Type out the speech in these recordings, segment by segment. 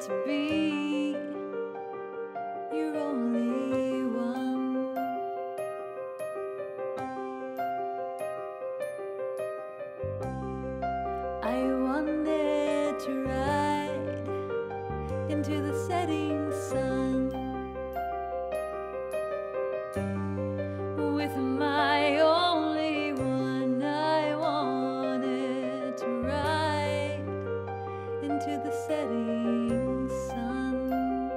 to be your only one. I wanted to ride into the setting sun with my only one. I wanted to ride into the setting sun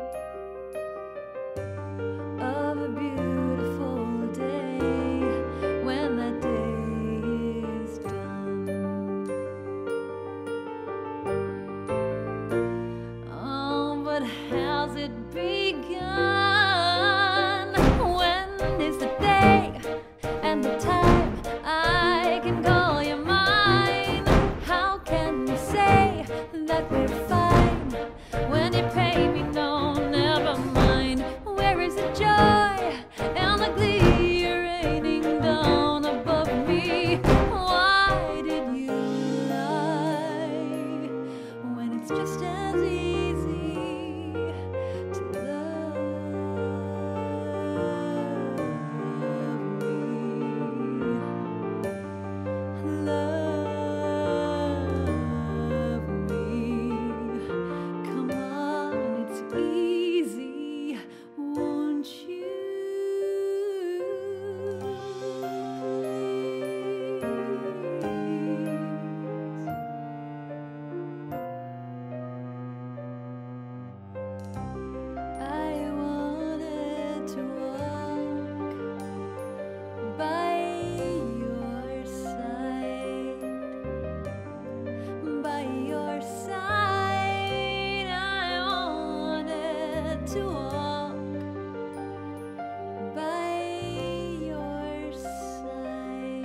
of a beautiful day when that day is done. Oh, but how's it begun? When is the day and the time I can call you mine? How can you say that we're fine when you pay me no, never mind? Where is the joy and the glee raining down above me? Why did you lie when it's just as easy to love me? Love me. Come on, it's easy, won't you? I wanted to walk by your side, by your side. I wanted to walk by your side.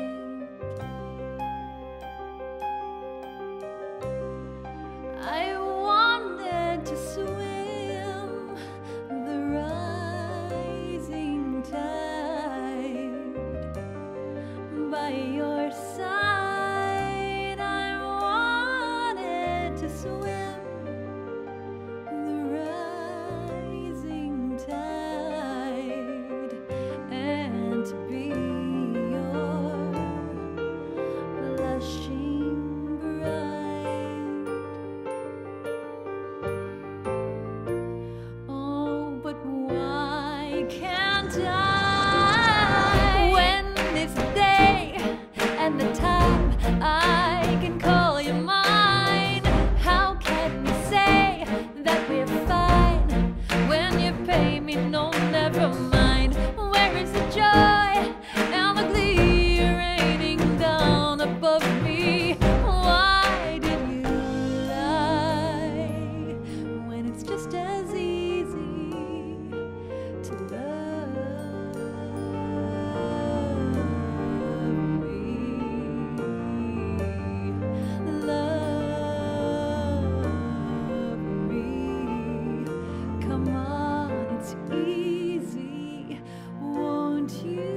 I wanted to swim the rising tide by your side. I wanted to swim the rising tide and to be your blushing bride. Oh, but why can't I? When is the day and the time I can call you mine? How can you say that we're fine when you pay me no, never mind? Where is the joy and the glee raining down above me? Why did you lie when it's just as easy to love me? Love me. Come on, it's easy, won't you?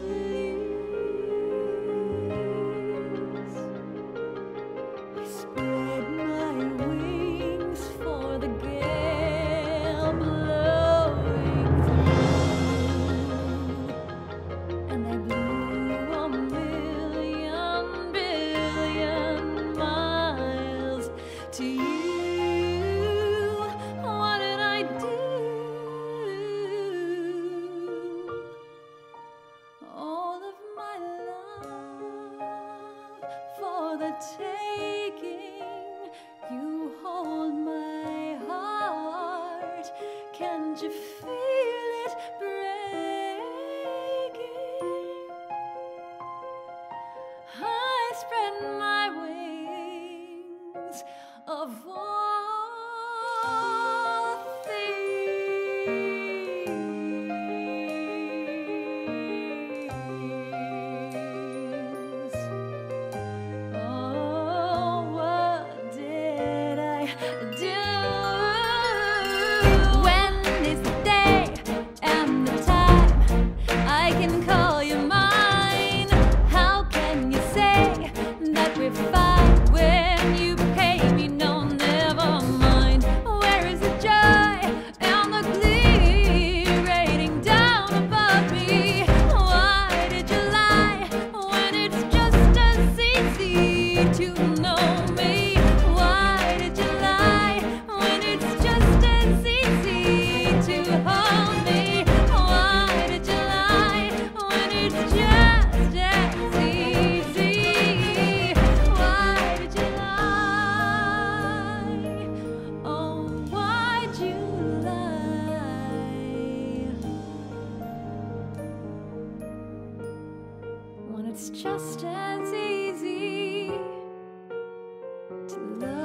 Please. I spread my wings for the gale blowing through, and I blew a million billion miles to you. What did I do? All of my love for the taking. You hold my heart. Can't you feel it breaking? I spread my wings of all things. Oh, what did I do? When is the day and the time I can call you mine? How can you say that we're fine when you pay me just as easy to love.